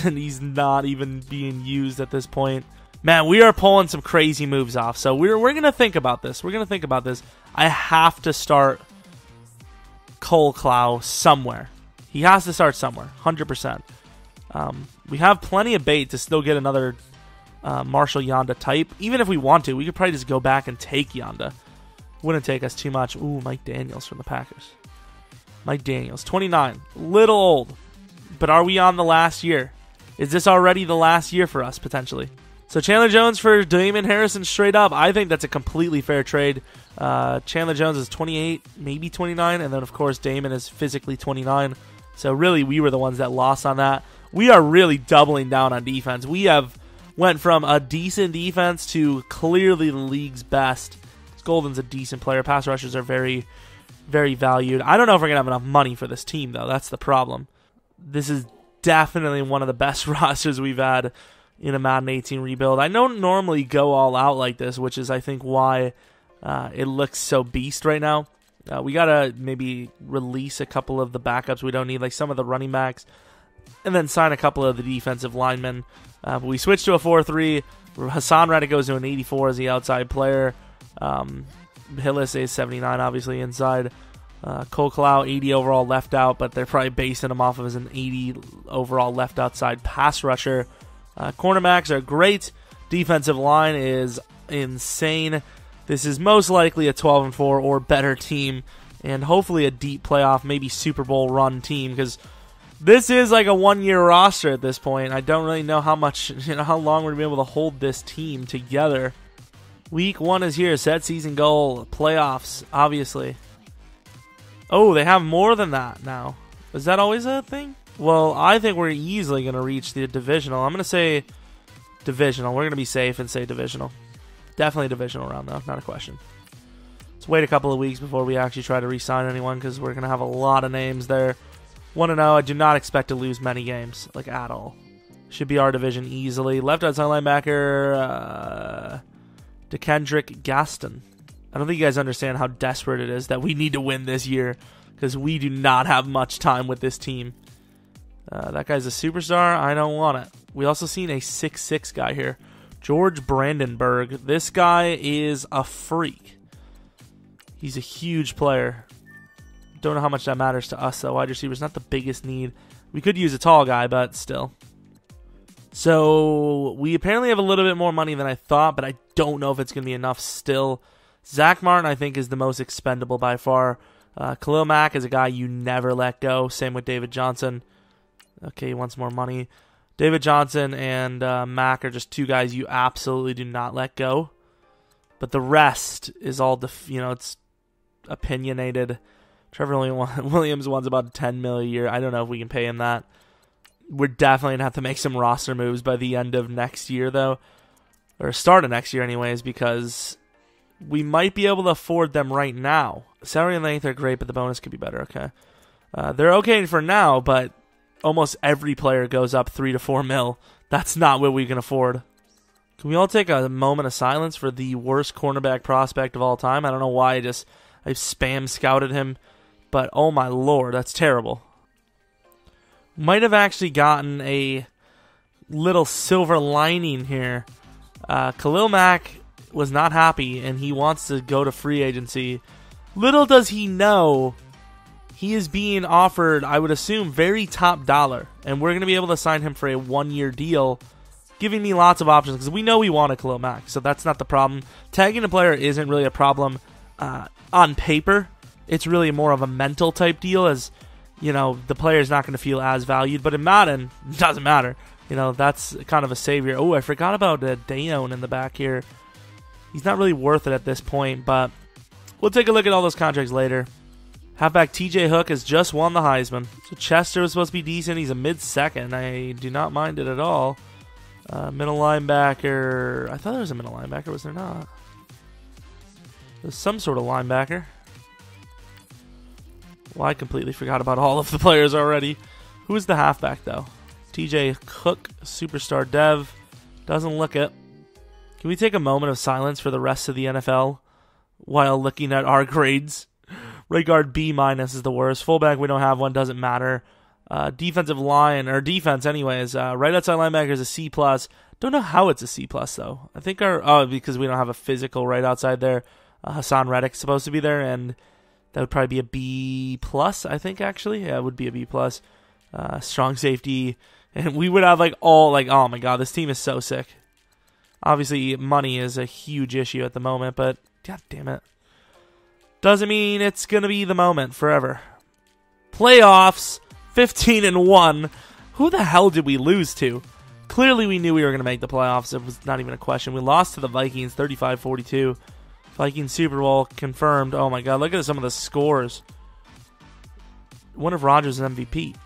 and he's not even being used at this point. Man, we are pulling some crazy moves off. So we're gonna think about this. We're gonna think about this. I have to start Colclough somewhere. He has to start somewhere. 100%. We have plenty of bait to still get another Marshall Yonda type. Even if we want to, we could probably just go back and take Yonda. Wouldn't take us too much. Ooh, Mike Daniels from the Packers. Mike Daniels, 29. Little old. But are we on the last year? Is this already the last year for us, potentially? So Chandler Jones for Damon Harrison straight up. I think that's a completely fair trade. Chandler Jones is 28, maybe 29. And then, of course, Damon is physically 29. So really, we were the ones that lost on that. We are really doubling down on defense. We have went from a decent defense to clearly the league's best. Golden's a decent player. Pass rushers are very, very valued. I don't know if we're going to have enough money for this team, though. That's the problem. This is definitely one of the best rosters we've had in a Madden 18 rebuild. I don't normally go all out like this, which is, I think, why it looks so beast right now. We got to maybe release a couple of the backups we don't need, like some of the running backs, and then sign a couple of the defensive linemen. But we switched to a 4-3. Hassan Reddick goes to an 84 as the outside player. Hillis is 79, obviously, inside. Colclough, 80 overall left out, but they're probably basing him off of as an 80 overall left outside pass rusher. Cornerbacks are great. Defensive line is insane. This is most likely a 12-4 or better team, and hopefully a deep playoff, maybe Super Bowl run team, because this is like a 1-year roster at this point. I don't really know how long we're going to be able to hold this team together. Week 1 is here. Set season goal. Playoffs, obviously. Oh, they have more than that now. Is that always a thing? Well, I think we're easily going to reach the divisional. I'm going to say divisional. We're going to be safe and say divisional. Definitely divisional round, though. Not a question. Let's wait a couple of weeks before we actually try to re-sign anyone because we're going to have a lot of names there. 1-0. I do not expect to lose many games, like at all. Should be our division easily. Left outside linebacker, DeKendrick Gaston. I don't think you guys understand how desperate it is that we need to win this year because we do not have much time with this team. That guy's a superstar. I don't want it. We also seen a 6'6" guy here. George Brandenburg. This guy is a freak. He's a huge player. Don't know how much that matters to us, though. Wide receiver's not the biggest need. We could use a tall guy, but still. So we apparently have a little bit more money than I thought, but I don't know if it's going to be enough still. Zach Martin, I think, is the most expendable by far. Khalil Mack is a guy you never let go. Same with David Johnson. Okay, he wants more money. David Johnson and Mack are just two guys you absolutely do not let go. But the rest is all, it's opinionated. Trevor Williams wants about $10 million a year. I don't know if we can pay him that. We're definitely going to have to make some roster moves by the end of next year, though. Or start of next year, anyways, because we might be able to afford them right now. Salary and length are great, but the bonus could be better. Okay. They're okay for now, but almost every player goes up 3 to 4 mil. That's not what we can afford. Can we all take a moment of silence for the worst cornerback prospect of all time? I don't know why I spam scouted him, but oh my lord, that's terrible. Might have actually gotten a little silver lining here. Khalil Mack was not happy, and he wants to go to free agency. Little does he know, he is being offered, I would assume, very top dollar, and we're going to be able to sign him for a 1-year deal, giving me lots of options, because we know we want a Khalil Mack, so that's not the problem. Tagging a player isn't really a problem on paper. It's really more of a mental type deal, as the player is not going to feel as valued, but in Madden, it doesn't matter. That's kind of a savior. Oh, I forgot about Dayon in the back here. He's not really worth it at this point, but we'll take a look at all those contracts later. Halfback TJ Hook has just won the Heisman. So Chester was supposed to be decent. He's a mid-second. I do not mind it at all. Middle linebacker. I thought there was a middle linebacker. Was there not? There's some sort of linebacker. Well, I completely forgot about all of the players already. Who is the halfback, though? TJ Hook, superstar dev. Doesn't look it. Can we take a moment of silence for the rest of the NFL while looking at our grades? Right guard B- is the worst. Fullback, we don't have one. Doesn't matter. Defensive line, or defense anyways. Right outside linebacker is a C+. Don't know how it's a C+, though. I think because we don't have a physical right outside there. Hassan Reddick's supposed to be there, and that would probably be a B+, I think, actually. Yeah, it would be a B+. Strong safety. And we would have, oh my god, this team is so sick. Obviously, money is a huge issue at the moment, but god damn it. Doesn't mean it's going to be the moment forever. Playoffs, 15-1. Who the hell did we lose to? Clearly, we knew we were going to make the playoffs. It was not even a question. We lost to the Vikings, 35-42. Vikings Super Bowl confirmed. Oh my god, look at some of the scores. One of Rodgers' MVP.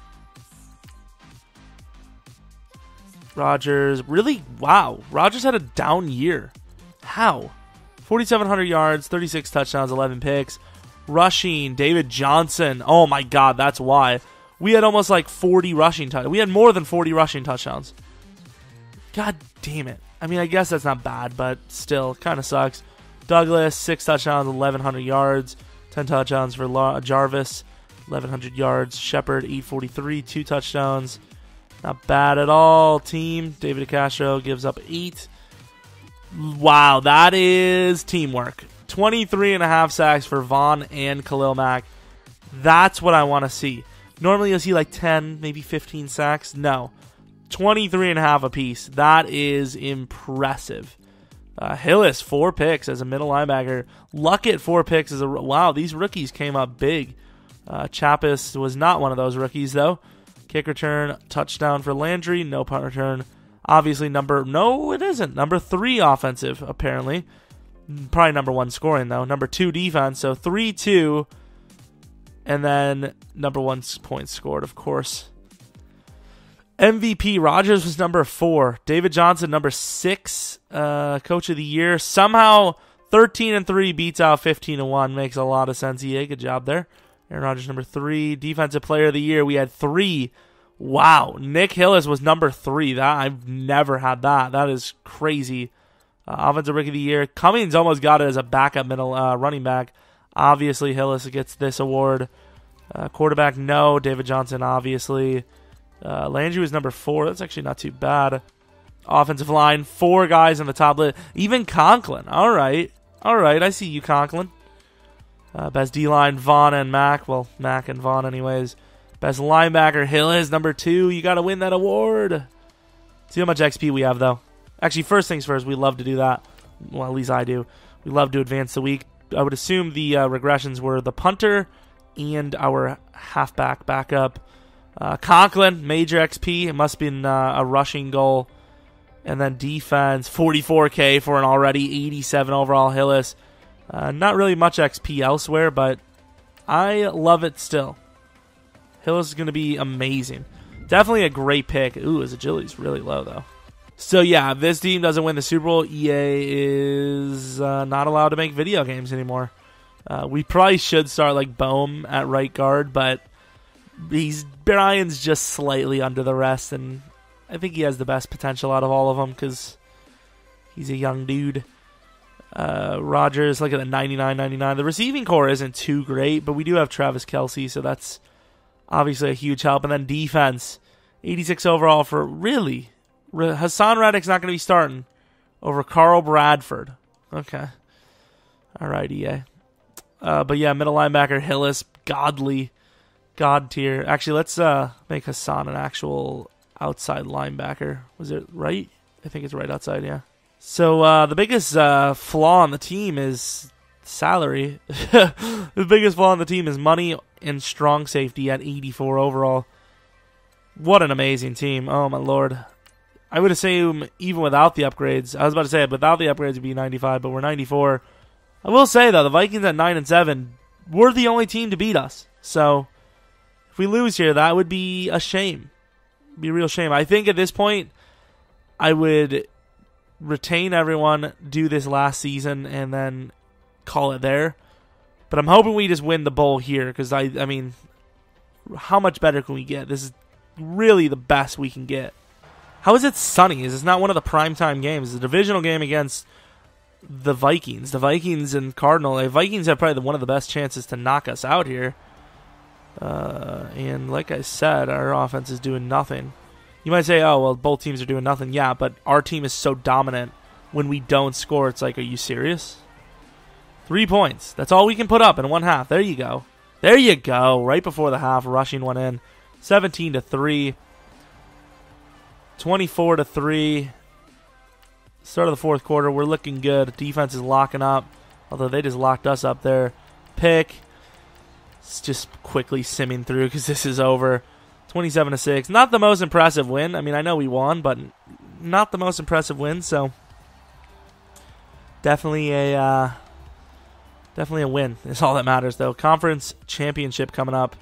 Rodgers, really? Wow. Rodgers had a down year. How? 4,700 yards, 36 touchdowns, 11 picks. Rushing, David Johnson. Oh my god, that's why. We had almost 40 rushing touchdowns. We had more than 40 rushing touchdowns. God damn it. I mean, I guess that's not bad, but still, kind of sucks. Douglas, 6 touchdowns, 1,100 yards. 10 touchdowns for Jarvis, 1,100 yards. Shepard, 843, 2 touchdowns. Not bad at all, team. David DeCastro gives up 8. Wow, that is teamwork. 23.5 sacks for Vaughn and Khalil Mack. That's what I want to see. Normally you'll see 10, maybe 15 sacks. No. 23.5 apiece. That is impressive. Hillis, 4 picks as a middle linebacker. Luckett, 4 picks as a... Wow, these rookies came up big. Chappis was not one of those rookies, though. Kick return, touchdown for Landry. No punt return. Obviously, no, it isn't. Number 3 offensive, apparently. Probably number 1 scoring, though. Number 2 defense, so 3-2. And then number 1 points scored, of course. MVP, Rodgers was number 4. David Johnson, number 6. Coach of the year. Somehow, 13-3 beats out 15-1. Makes a lot of sense, EA. Good job there. Aaron Rodgers, number 3. Defensive player of the year, we had 3. Wow. Nick Hillis was number 3. I've never had that. That is crazy. Offensive rookie of the year. Cummings almost got it as a backup middle running back. Obviously, Hillis gets this award. Quarterback, no. David Johnson, obviously. Landry was number 4. That's actually not too bad. Offensive line, 4 guys in the top list. Even Conklin. All right. I see you, Conklin. Best D-line, Vaughn and Mack. Well, Mack and Vaughn anyways. Best linebacker, Hillis, number 2. You got to win that award. See how much XP we have, though. Actually, first things first, we love to do that. Well, at least I do. We love to advance the week. I would assume the regressions were the punter, and our halfback backup. Conklin, major XP. It must have been a rushing goal. And then defense, 44K for an already 87 overall Hillis. Not really much XP elsewhere, but I love it still. Hillis is going to be amazing. Definitely a great pick. Ooh, his agility's really low, though. So, yeah, if this team doesn't win the Super Bowl, EA is not allowed to make video games anymore. We probably should start, like, Bohm at right guard, but Brian's just slightly under the rest, and I think he has the best potential out of all of them because he's a young dude. Rodgers, look at the 99-99. The receiving core isn't too great, but we do have Travis Kelce, so that's obviously a huge help. And then defense, 86 overall for really Hassan Reddick's not going to be starting over Carl Bradford. Okay. All right, EA. But yeah, middle linebacker, Hillis, godly, god tier. Actually, let's make Hassan an actual outside linebacker. Was it right? I think it's right outside, yeah. So the biggest flaw on the team is salary. The biggest flaw on the team is money and strong safety at 84 overall. What an amazing team. Oh, my Lord. I would assume even without the upgrades, I was about to say without the upgrades it would be 95, but we're 94. I will say, though, the Vikings at 9-7, we're the only team to beat us. So if we lose here, that would be a shame. It'd be a real shame. I think at this point, I would retain everyone, do this last season, and then call it there. But I'm hoping we just win the bowl here, because, I mean, how much better can we get? This is really the best we can get. How is it sunny? Is this not one of the primetime games? It's a divisional game against the Vikings. The Vikings and Cardinal. The Vikings have probably one of the best chances to knock us out here. And like I said, our offense is doing nothing. You might say, oh, well, both teams are doing nothing. Yeah, but our team is so dominant. When we don't score, it's like, are you serious? 3 points. That's all we can put up in one half. There you go. There you go. Right before the half, rushing one in. 17-3. 24-3. Start of the fourth quarter. We're looking good. Defense is locking up. Although they just locked us up there. Pick. It's just quickly simming through because this is over. 27-6. Not the most impressive win. I mean, I know we won, but not the most impressive win. So definitely a win. Is all that matters, though. Conference championship coming up.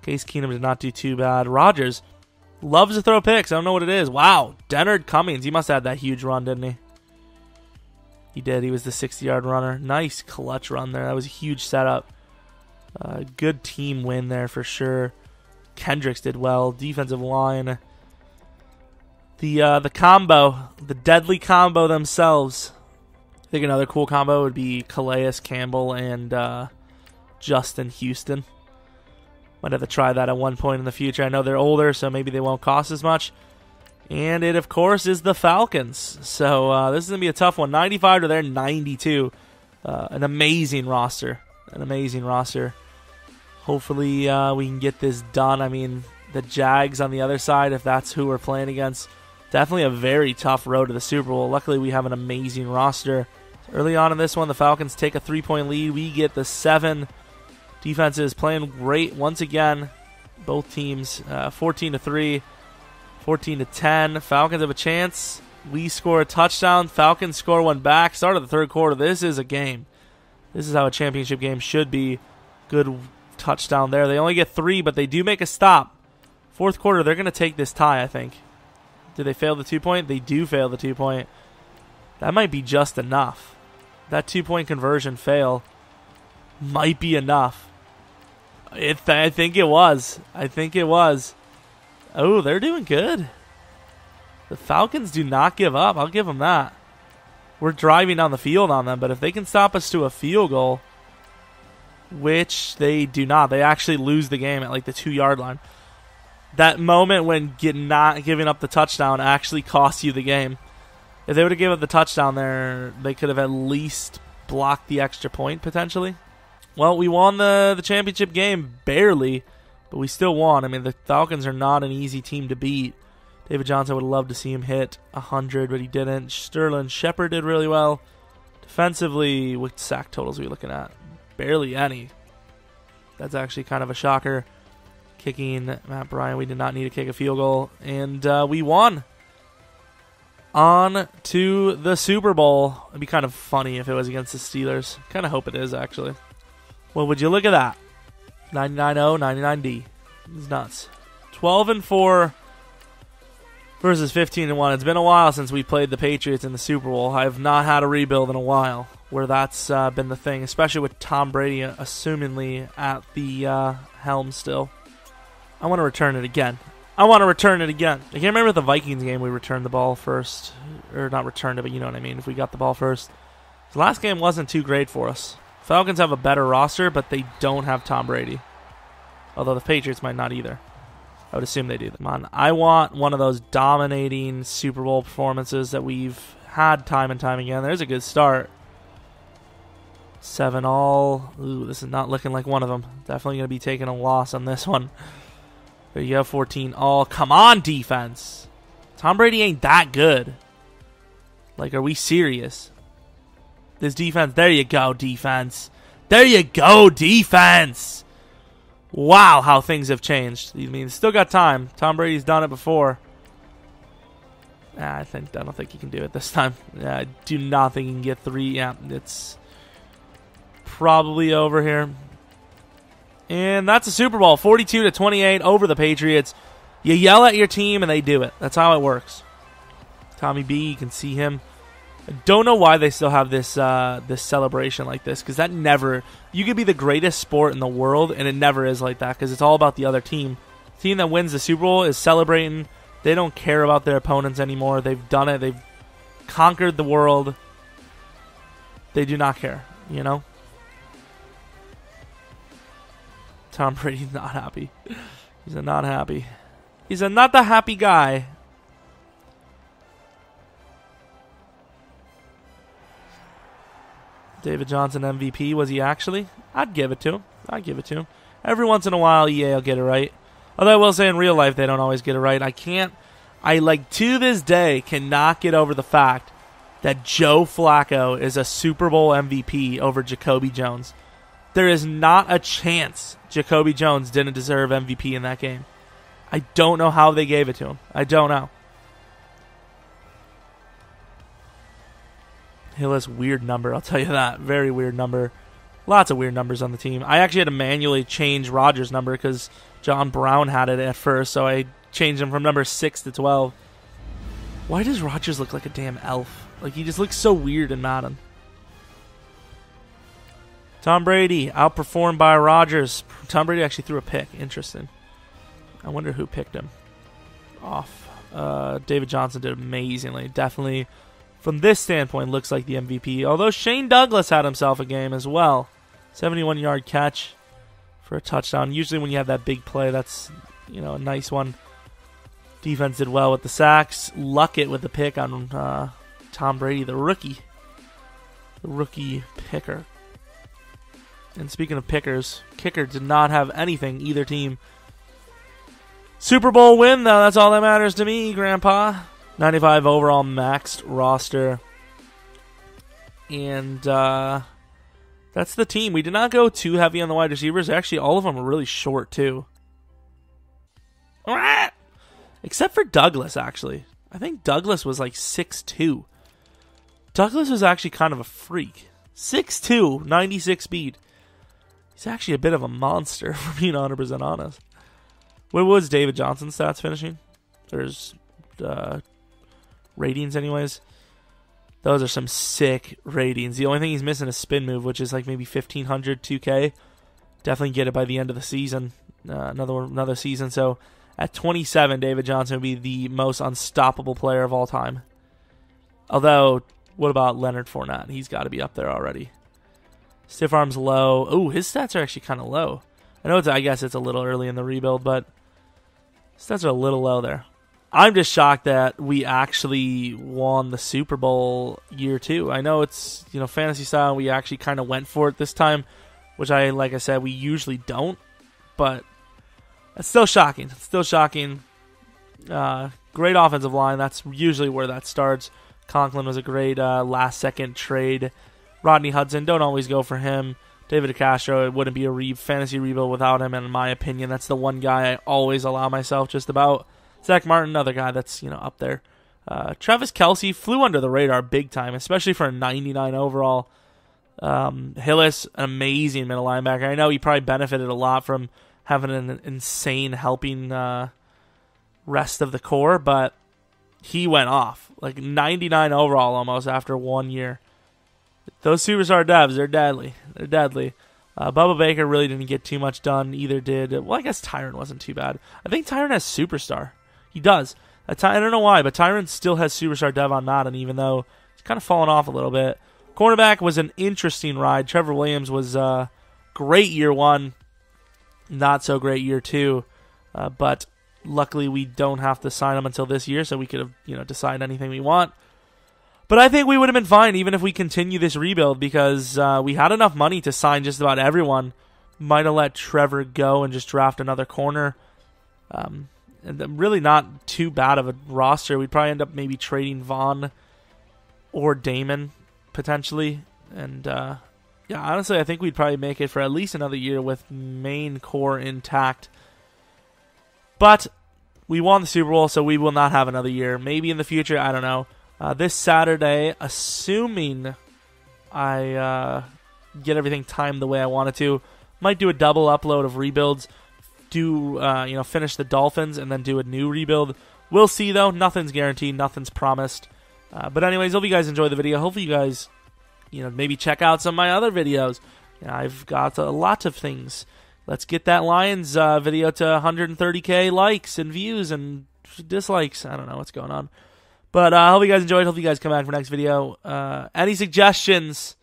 Case Keenum did not do too bad. Rodgers loves to throw picks. I don't know what it is. Wow. Dennard Cummings. He must have had that huge run, didn't he? He did. He was the 60-yard runner. Nice clutch run there. That was a huge setup. Good team win there for sure. Kendricks did well. Defensive line. The combo. The deadly combo themselves. I think another cool combo would be Calais Campbell and Justin Houston. Might have to try that at one point in the future. I know they're older, so maybe they won't cost as much. And it, of course, is the Falcons. So this is going to be a tough one. 95 to their 92. An amazing roster. An amazing roster. Hopefully we can get this done. I mean, the Jags on the other side, if that's who we're playing against, definitely a very tough road to the Super Bowl. Luckily, we have an amazing roster. Early on in this one, the Falcons take a 3-point lead. We get the 7. Defense is playing great once again. Both teams 14-3, 14-10. Falcons have a chance. We score a touchdown. Falcons score one back. Start of the third quarter. This is a game. This is how a championship game should be. Good touchdown there. They only get 3, but they do make a stop. Fourth quarter, they're going to take this tie, I think. Did they fail the 2-point? They do fail the 2-point. That might be just enough. That 2-point conversion fail might be enough. I think it was. I think it was. Oh, they're doing good. The Falcons do not give up. I'll give them that. We're driving down the field on them, but if they can stop us to a field goal, which they do not, they actually lose the game at like the 2-yard line. That moment when not giving up the touchdown actually costs you the game. If they would have given up the touchdown there, they could have at least blocked the extra point potentially. Well, we won the championship game barely, but we still won. I mean, the Falcons are not an easy team to beat. David Johnson would have loved to see him hit 100, but he didn't. Sterling Shepard did really well. Defensively, what sack totals are we looking at? Barely any. That's actually kind of a shocker. Kicking Matt Bryant. We did not need to kick a field goal. And we won. On to the Super Bowl. It'd be kind of funny if it was against the Steelers. Kind of hope it is, actually. Well, would you look at that? 99-0, 99D. It's nuts. 12-4 versus 15-1. It's been a while since we played the Patriots in the Super Bowl. I have not had a rebuild in a while where that's been the thing, especially with Tom Brady assumingly at the helm still. I want to return it again. I can't remember if the Vikings game we returned the ball first. Or not returned it, but you know what I mean. If we got the ball first. The last game wasn't too great for us. Falcons have a better roster, but they don't have Tom Brady. Although the Patriots might not either. I would assume they do. Come on. I want one of those dominating Super Bowl performances that we've had time and time again. There's a good start. 7-all. Ooh, this is not looking like one of them. Definitely going to be taking a loss on this one. There you go, 14-all. Come on, defense. Tom Brady ain't that good. Like, are we serious? This defense. There you go, defense. There you go, defense. Wow, how things have changed. I mean, still got time. Tom Brady's done it before. I don't think he can do it this time. I do not think he can get 3. Yeah, it's probably over here. And that's a Super Bowl, 42-28 over the Patriots. You yell at your team and they do it. That's how it works. Tommy B, you can see him. I don't know why they still have this this celebration like this, because that never... You could be the greatest sport in the world, and it never is like that, because it's all about the other team. The team that wins the Super Bowl is celebrating. They don't care about their opponents anymore. They've done it. They've conquered the world. They do not care, you know? Tom Brady's not happy. He's not happy. He's not the happy guy. David Johnson MVP, was he actually? I'd give it to him. Every once in a while, EA will get it right. Although I will say in real life, they don't always get it right. I to this day, cannot get over the fact that Joe Flacco is a Super Bowl MVP over Jacoby Jones. There is not a chance Jacoby Jones didn't deserve MVP in that game. I don't know how they gave it to him. I don't know. Hillis, weird number, I'll tell you that. Very weird number. Lots of weird numbers on the team. I actually had to manually change Rodgers' number because John Brown had it at first, so I changed him from number 6 to 12. Why does Rodgers look like a damn elf? Like, he just looks so weird in Madden. Tom Brady, outperformed by Rodgers. Tom Brady actually threw a pick. Interesting. I wonder who picked him off. David Johnson did amazingly. Definitely, from this standpoint, looks like the MVP. Although Shane Douglas had himself a game as well. 71-yard catch for a touchdown. Usually when you have that big play, that's a nice one. Defense did well with the sacks. Luckett with the pick on Tom Brady, the rookie. The rookie picker. And speaking of pickers, kicker did not have anything, either team. Super Bowl win, though. That's all that matters to me, Grandpa. 95 overall maxed roster. And that's the team. We did not go too heavy on the wide receivers. Actually, all of them were really short, too. Except for Douglas, actually. I think Douglas was like 6'2". Douglas was actually kind of a freak. 6'2", 96 speed. He's actually a bit of a monster, for being 100% honest. What was David Johnson's stats finishing? There's ratings anyways. Those are some sick ratings. The only thing he's missing is spin move, which is like maybe 1,500, 2K. Definitely get it by the end of the season. Another season. So at 27, David Johnson would be the most unstoppable player of all time. Although, what about Leonard Fournette? He's got to be up there already. Stiff arms low. Oh, his stats are actually kind of low. I guess it's a little early in the rebuild, but stats are a little low there. I'm just shocked that we actually won the Super Bowl year 2. I know it's, fantasy style. We actually kind of went for it this time, which like I said, we usually don't. But it's still shocking. It's still shocking. Great offensive line. That's usually where that starts. Conklin was a great last-second trade. Rodney Hudson, don't always go for him. David Castro, it wouldn't be a fantasy rebuild without him, and in my opinion, that's the one guy I always allow myself just about. Zach Martin, another guy that's, up there. Travis Kelce flew under the radar big time, especially for a 99 overall. Hillis, an amazing middle linebacker. I know he probably benefited a lot from having an insane helping rest of the core, but he went off. Like 99 overall almost after 1 year. Those superstar devs, they're deadly. They're deadly. Bubba Baker really didn't get too much done. Either did. Well, I guess Tyron wasn't too bad. I think Tyron has superstar. He does. I don't know why, but Tyron still has superstar dev on Madden, even though he's kind of fallen off a little bit. Cornerback was an interesting ride. Trevor Williams was great year 1. Not so great year 2. But luckily we don't have to sign him until this year, so we could have decide anything we want. But I think we would have been fine even if we continue this rebuild because we had enough money to sign just about everyone. Might have let Trevor go and just draft another corner. And really not too bad of a roster. We'd probably end up maybe trading Vaughn or Damon potentially. And honestly, I think we'd probably make it for at least another year with main core intact. But we won the Super Bowl, so we will not have another year. Maybe in the future, I don't know. This Saturday, assuming I get everything timed the way I wanted to, might do a double upload of rebuilds, finish the Dolphins, and then do a new rebuild. We'll see, though. Nothing's guaranteed. Nothing's promised. But anyways, hope you guys enjoy the video. Hopefully you guys, maybe check out some of my other videos. I've got a lot of things. Let's get that Lions video to 130K likes and views and dislikes. I don't know what's going on. But I hope you guys enjoyed. Hope you guys come back for next video. Any suggestions,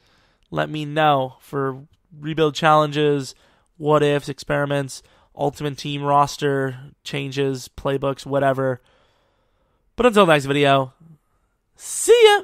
let me know for rebuild challenges, what ifs, experiments, ultimate team roster changes, playbooks, whatever. But until next video, see ya!